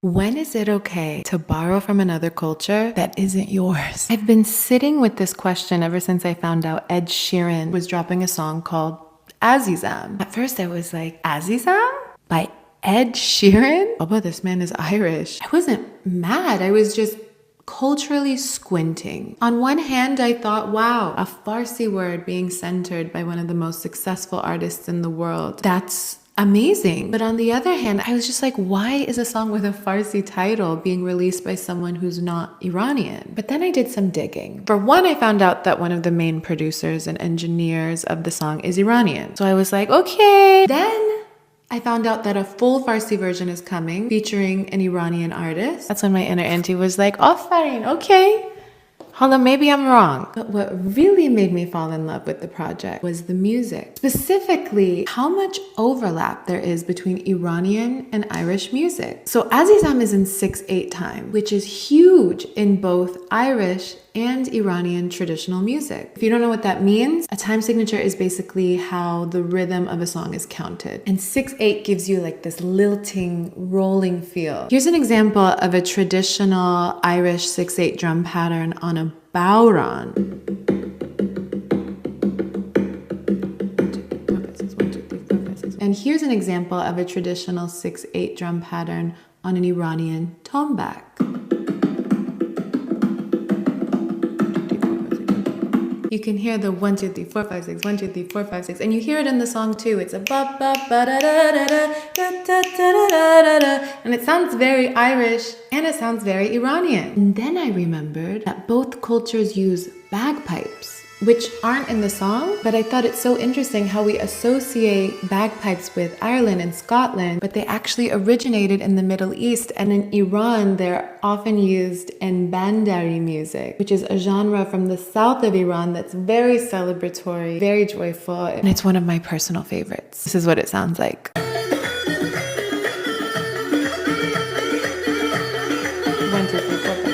When is it okay to borrow from another culture that isn't yours? I've been sitting with this question ever since I found out Ed Sheeran was dropping a song called Azizam. At first I was like, Azizam? By Ed Sheeran? Oh, but this man is Irish. I wasn't mad. I was just culturally squinting. On one hand, I thought, wow, a Farsi word being centered by one of the most successful artists in the world. That's amazing. But on the other hand, I was just like, why is a song with a Farsi title being released by someone who's not Iranian? But then I did some digging. For one, I found out that one of the main producers and engineers of the song is Iranian. So I was like, okay. Then I found out that a full Farsi version is coming featuring an Iranian artist. That's when my inner auntie was like, oh, fine, okay. Hold on, maybe I'm wrong. But what really made me fall in love with the project was the music. Specifically, how much overlap there is between Iranian and Irish music. So Azizam is in 6/8 time, which is huge in both Irish and Iranian traditional music. If you don't know what that means, a time signature is basically how the rhythm of a song is counted. And 6/8 gives you like this lilting, rolling feel. Here's an example of a traditional Irish 6/8 drum pattern on a bowron. And here's an example of a traditional 6/8 drum pattern on an Iranian tombak. You can hear the 1, 2, 3, 4, 5, 6, 1, 2, 3, 4, 5, 6, and you hear it in the song too. It's a ba ba ba da da da da da da da da da, and it sounds very Irish and it sounds very Iranian. And then I remembered that both cultures use bagpipes, which aren't in the song, but I thought it's so interesting how we associate bagpipes with Ireland and Scotland, but they actually originated in the Middle East, and in Iran, they're often used in bandari music, which is a genre from the south of Iran that's very celebratory, very joyful, and it's one of my personal favorites. This is what it sounds like. One, two, three, four, five.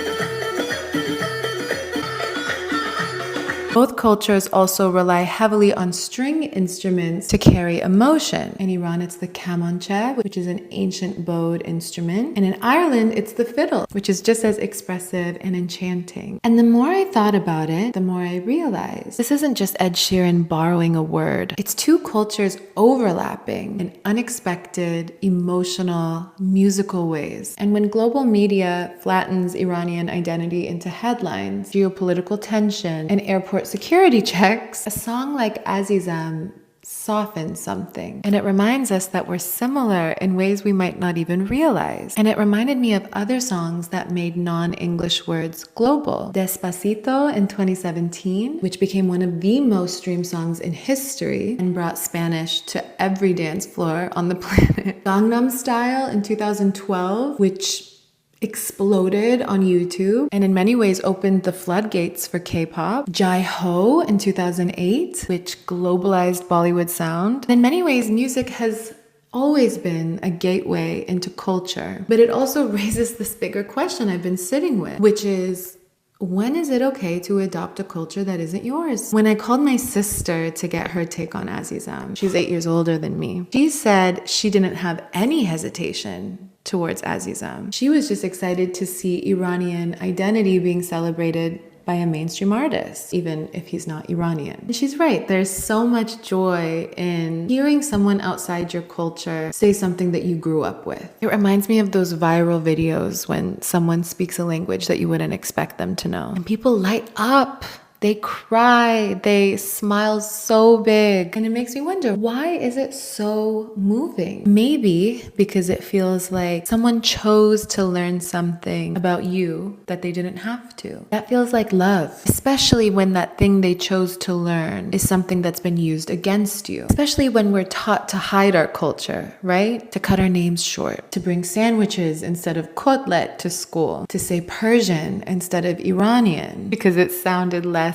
Both cultures also rely heavily on string instruments to carry emotion. In Iran, it's the kamanche, which is an ancient bowed instrument. And in Ireland, it's the fiddle, which is just as expressive and enchanting. And the more I thought about it, the more I realized this isn't just Ed Sheeran borrowing a word. It's two cultures overlapping in unexpected, emotional, musical ways. And when global media flattens Iranian identity into headlines, geopolitical tension, and airport security checks, a song like Azizam softens something. And it reminds us that we're similar in ways we might not even realize. And it reminded me of other songs that made non-English words global. Despacito in 2017, which became one of the most streamed songs in history and brought Spanish to every dance floor on the planet. Gangnam Style in 2012, which exploded on YouTube and in many ways opened the floodgates for K-pop. Jai Ho in 2008, which globalized Bollywood sound. In many ways, music has always been a gateway into culture, but it also raises this bigger question I've been sitting with, which is, when is it okay to adopt a culture that isn't yours? When I called my sister to get her take on Azizam, she's 8 years older than me, she said she didn't have any hesitation towards Azizam. She was just excited to see Iranian identity being celebrated by a mainstream artist, even if he's not Iranian. And she's right, there's so much joy in hearing someone outside your culture say something that you grew up with. It reminds me of those viral videos when someone speaks a language that you wouldn't expect them to know. And people light up. They cry, they smile so big. And it makes me wonder, why is it so moving? Maybe because it feels like someone chose to learn something about you that they didn't have to. That feels like love, especially when that thing they chose to learn is something that's been used against you. Especially when we're taught to hide our culture, right? To cut our names short, to bring sandwiches instead of kotlet to school, to say Persian instead of Iranian because it sounded less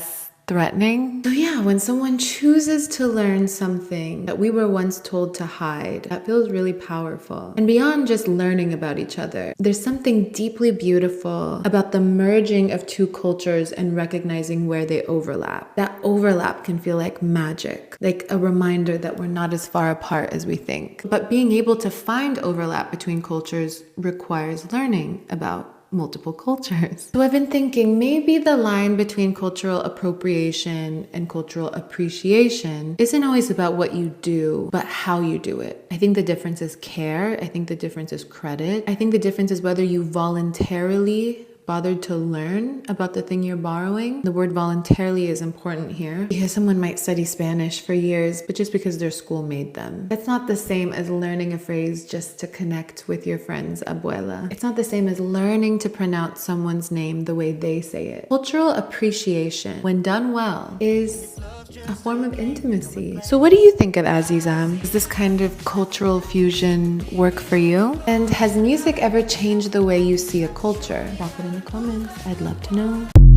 threatening. So yeah, when someone chooses to learn something that we were once told to hide, that feels really powerful. And beyond just learning about each other, there's something deeply beautiful about the merging of two cultures and recognizing where they overlap. That overlap can feel like magic, like a reminder that we're not as far apart as we think. But being able to find overlap between cultures requires learning about multiple cultures. So I've been thinking maybe the line between cultural appropriation and cultural appreciation isn't always about what you do, but how you do it. I think the difference is care. I think the difference is credit. I think the difference is whether you voluntarily bothered to learn about the thing you're borrowing. The word voluntarily is important here because someone might study Spanish for years, but just because their school made them. That's not the same as learning a phrase just to connect with your friend's abuela. It's not the same as learning to pronounce someone's name the way they say it. Cultural appreciation, when done well, is a form of intimacy. So what do you think of Azizam? Does this kind of cultural fusion work for you? And has music ever changed the way you see a culture? Drop it in the comments. I'd love to know.